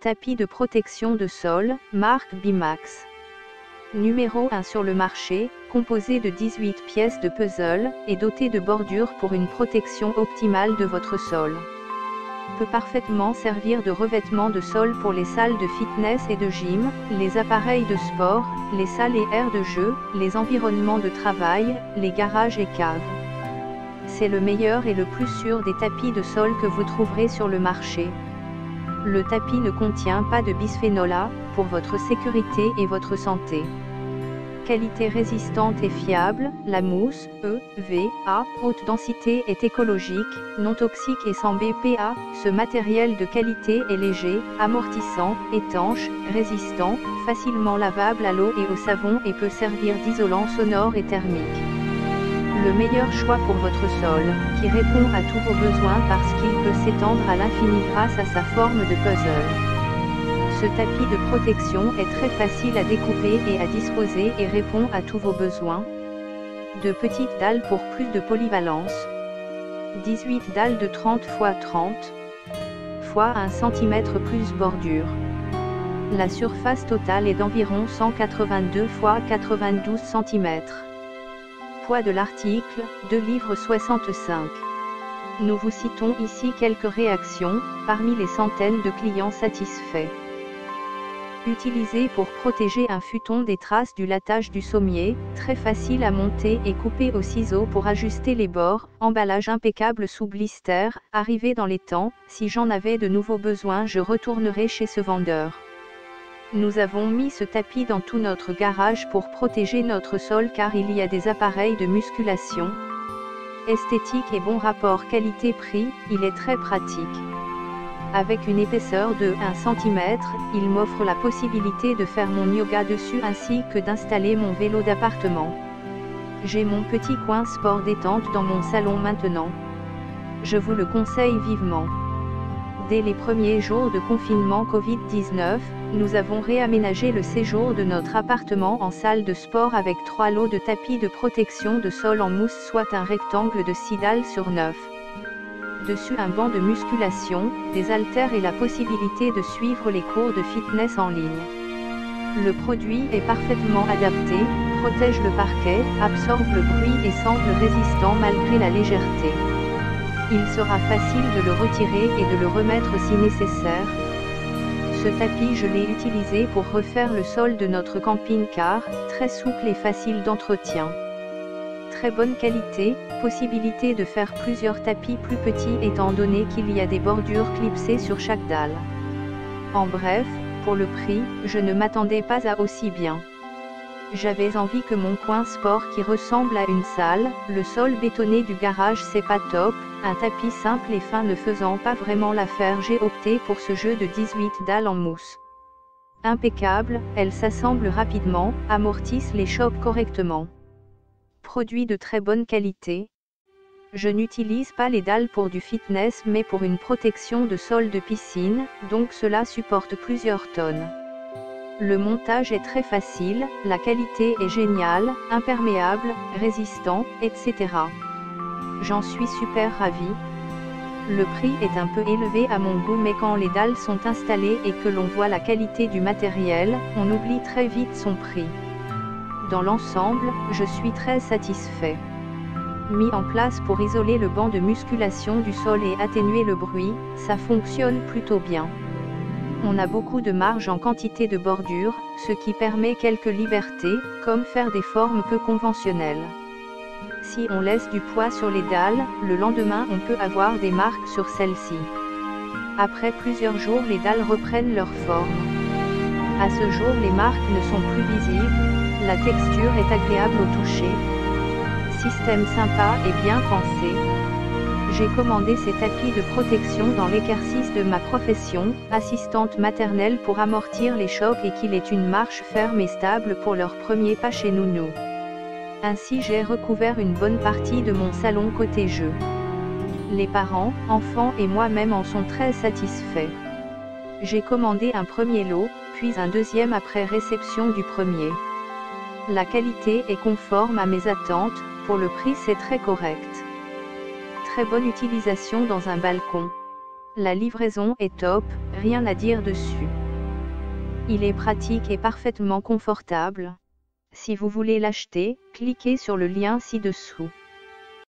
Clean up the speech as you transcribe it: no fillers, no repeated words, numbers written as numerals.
tapis de protection de sol, marque Bimax. Numéro 1 sur le marché, composé de 18 pièces de puzzle, et doté de bordures pour une protection optimale de votre sol. Peut parfaitement servir de revêtement de sol pour les salles de fitness et de gym, les appareils de sport, les salles et aires de jeu, les environnements de travail, les garages et caves. C'est le meilleur et le plus sûr des tapis de sol que vous trouverez sur le marché. Le tapis ne contient pas de bisphénol A, pour votre sécurité et votre santé. Qualité résistante et fiable, la mousse, EVA, haute densité est écologique, non toxique et sans BPA, ce matériel de qualité est léger, amortissant, étanche, résistant, facilement lavable à l'eau et au savon et peut servir d'isolant sonore et thermique. Le meilleur choix pour votre sol, qui répond à tous vos besoins parce qu'il peut s'étendre à l'infini grâce à sa forme de puzzle. Ce tapis de protection est très facile à découper et à disposer et répond à tous vos besoins. De petites dalles pour plus de polyvalence. 18 dalles de 30 x 30 x 1 cm plus bordure. La surface totale est d'environ 182 x 92 cm. Poids de l'article, 2,65 livres. Nous vous citons ici quelques réactions, parmi les centaines de clients satisfaits. Utilisé pour protéger un futon des traces du lattage du sommier, très facile à monter et couper au ciseau pour ajuster les bords, emballage impeccable sous blister, arrivé dans les temps, si j'en avais de nouveaux besoins je retournerai chez ce vendeur. Nous avons mis ce tapis dans tout notre garage pour protéger notre sol car il y a des appareils de musculation. Esthétique et bon rapport qualité-prix, il est très pratique. Avec une épaisseur de 1 cm, il m'offre la possibilité de faire mon yoga dessus ainsi que d'installer mon vélo d'appartement. J'ai mon petit coin sport détente dans mon salon maintenant. Je vous le conseille vivement. Dès les premiers jours de confinement Covid-19, nous avons réaménagé le séjour de notre appartement en salle de sport avec 3 lots de tapis de protection de sol en mousse soit un rectangle de 6 dalles sur 9. Dessus un banc de musculation, des haltères et la possibilité de suivre les cours de fitness en ligne. Le produit est parfaitement adapté, protège le parquet, absorbe le bruit et semble résistant malgré la légèreté. Il sera facile de le retirer et de le remettre si nécessaire. Ce tapis je l'ai utilisé pour refaire le sol de notre camping-car, très souple et facile d'entretien. Très bonne qualité, possibilité de faire plusieurs tapis plus petits étant donné qu'il y a des bordures clipsées sur chaque dalle. En bref, pour le prix, je ne m'attendais pas à aussi bien. J'avais envie que mon coin sport qui ressemble à une salle, le sol bétonné du garage c'est pas top, un tapis simple et fin ne faisant pas vraiment l'affaire j'ai opté pour ce jeu de 18 dalles en mousse. Impeccable, elles s'assemblent rapidement, amortissent les chocs correctement. Produit de très bonne qualité. Je n'utilise pas les dalles pour du fitness mais pour une protection de sol de piscine, donc cela supporte plusieurs tonnes. Le montage est très facile, la qualité est géniale, imperméable, résistant, etc. J'en suis super ravie. Le prix est un peu élevé à mon goût mais quand les dalles sont installées et que l'on voit la qualité du matériel, on oublie très vite son prix. Dans l'ensemble, je suis très satisfait. Mis en place pour isoler le banc de musculation du sol et atténuer le bruit, ça fonctionne plutôt bien. On a beaucoup de marge en quantité de bordure, ce qui permet quelques libertés, comme faire des formes peu conventionnelles. Si on laisse du poids sur les dalles, le lendemain on peut avoir des marques sur celles-ci. Après plusieurs jours les dalles reprennent leur forme. À ce jour les marques ne sont plus visibles, la texture est agréable au toucher. Système sympa et bien pensé. J'ai commandé ces tapis de protection dans l'exercice de ma profession, assistante maternelle pour amortir les chocs et qu'il est une marche ferme et stable pour leur premier pas chez Nounou. Ainsi j'ai recouvert une bonne partie de mon salon côté jeu. Les parents, enfants et moi-même en sont très satisfaits. J'ai commandé un premier lot, puis un deuxième après réception du premier. La qualité est conforme à mes attentes, pour le prix c'est très correct. Très bonne utilisation dans un balcon. La livraison est top, Rien à dire dessus. Il est pratique et parfaitement confortable. Si vous voulez l'acheter, cliquez sur le lien ci-dessous.